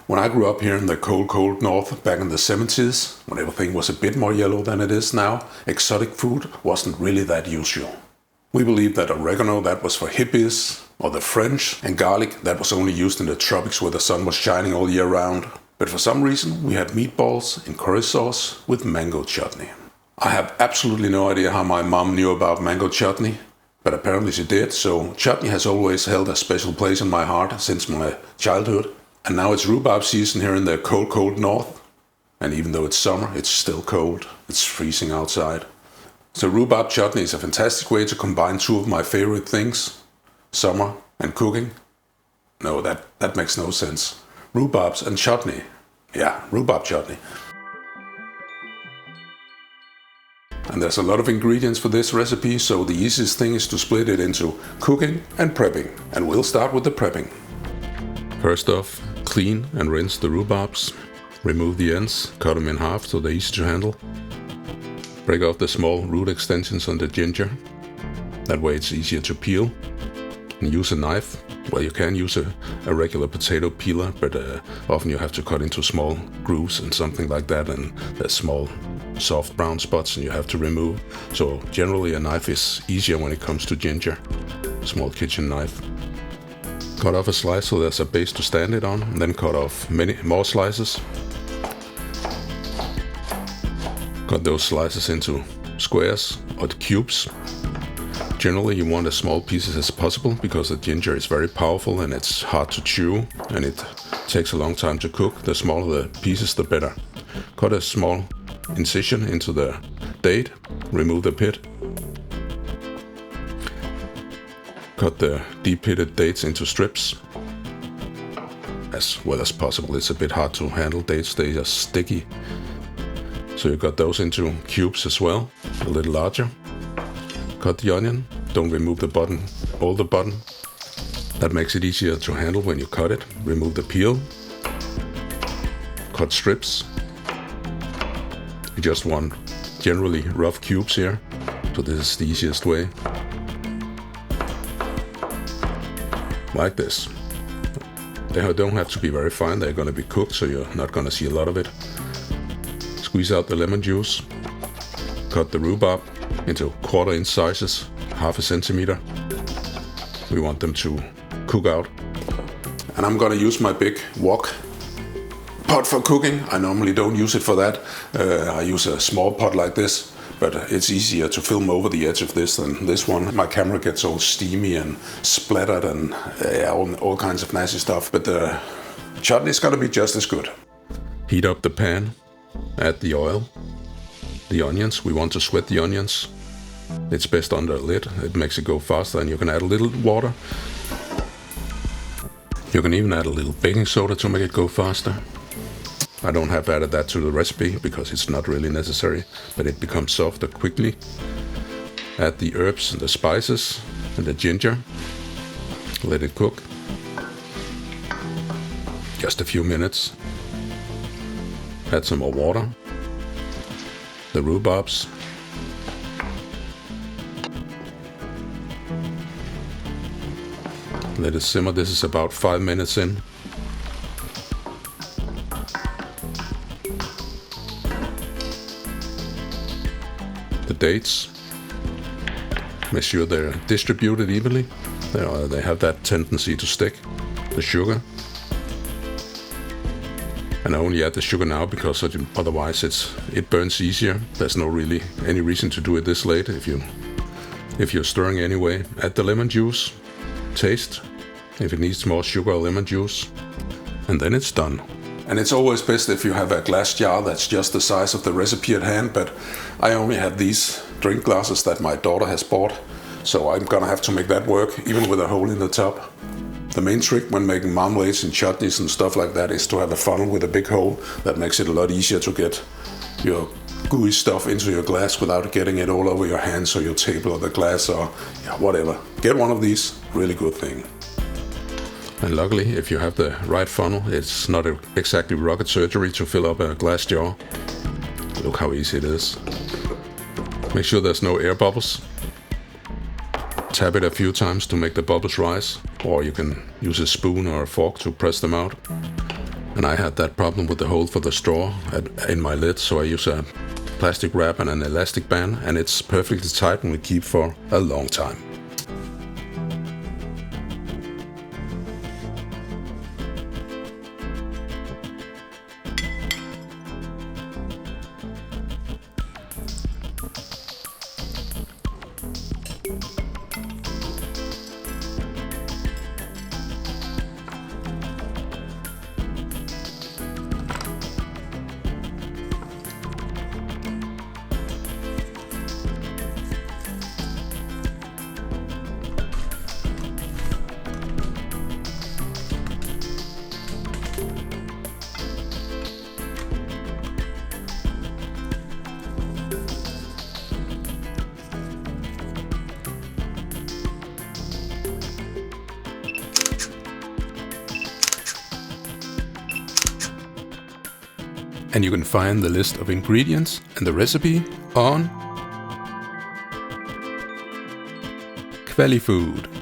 When I grew up here in the cold north back in the 70s, when everything was a bit more yellow than it is now, exotic food wasn't really that usual. We believed that oregano, that was for hippies, or the French, and garlic, that was only used in the tropics where the sun was shining all year round. But for some reason, we had meatballs in curry sauce with mango chutney. I have absolutely no idea how my mom knew about mango chutney, but apparently she did, so chutney has always held a special place in my heart since my childhood. And now it's rhubarb season here in the cold north. And even though it's summer, it's still cold. It's freezing outside. So rhubarb chutney is a fantastic way to combine two of my favorite things, summer and cooking. No, that makes no sense. Rhubarbs and chutney. Yeah, rhubarb chutney. And there's a lot of ingredients for this recipe, so the easiest thing is to split it into cooking and prepping. And we'll start with the prepping. First off, clean and rinse the rhubarbs. Remove the ends, cut them in half so they're easy to handle. Break off the small root extensions on the ginger. That way it's easier to peel. And use a knife. Well, you can use a regular potato peeler, but often you have to cut into small grooves and something like that, and there's small soft brown spots and you have to remove. So generally a knife is easier when it comes to ginger. Small kitchen knife. Cut off a slice so there's a base to stand it on, and then cut off many more slices. Cut those slices into squares or cubes. Generally you want as small pieces as possible because the ginger is very powerful and it's hard to chew and it takes a long time to cook. The smaller the pieces, the better. Cut a small incision into the date, remove the pit. Cut the deep-pitted dates into strips as well as possible. It's a bit hard to handle dates, they are sticky. So you cut those into cubes as well, a little larger. Cut the onion, don't remove the bottom, all the bottom. That makes it easier to handle when you cut it. Remove the peel. Cut strips. You just want generally rough cubes here, so this is the easiest way. Like this. They don't have to be very fine, they're going to be cooked, so you're not going to see a lot of it. Squeeze out the lemon juice. Cut the rhubarb into 1/4 inch sizes, 1/2 centimeter. We want them to cook out. And I'm going to use my big wok pot for cooking. I normally don't use it for that. I use a small pot like this. But it's easier to film over the edge of this than this one. My camera gets all steamy and splattered and all kinds of nasty stuff. But the chutney's gonna be just as good. Heat up the pan, add the oil, the onions. We want to sweat the onions. It's best under a lid. It makes it go faster, and you can add a little water. You can even add a little baking soda to make it go faster. I don't have added that to the recipe because it's not really necessary, but it becomes softer quickly. Add the herbs and the spices and the ginger. Let it cook. Just a few minutes. Add some more water. The rhubarbs. Let it simmer. This is about 5 minutes in. The dates, make sure they're distributed evenly. They have that tendency to stick. The sugar, and I only add the sugar now because otherwise it burns easier. There's no really any reason to do it this late if you're stirring anyway. Add the lemon juice, taste if it needs more sugar or lemon juice, and then it's done. And it's always best if you have a glass jar that's just the size of the recipe at hand, but I only have these drink glasses that my daughter has bought, so I'm gonna have to make that work, even with a hole in the top. The main trick when making marmalades and chutneys and stuff like that is to have a funnel with a big hole. That makes it a lot easier to get your gooey stuff into your glass without getting it all over your hands or your table or the glass or whatever. Get one of these, really good thing. And luckily, if you have the right funnel, it's not exactly rocket surgery to fill up a glass jar. Look how easy it is. Make sure there's no air bubbles. Tap it a few times to make the bubbles rise, or you can use a spoon or a fork to press them out. And I had that problem with the hole for the straw in my lid, so I use a plastic wrap and an elastic band, and it's perfectly tight and will keep for a long time. And you can find the list of ingredients and the recipe on kvalifood.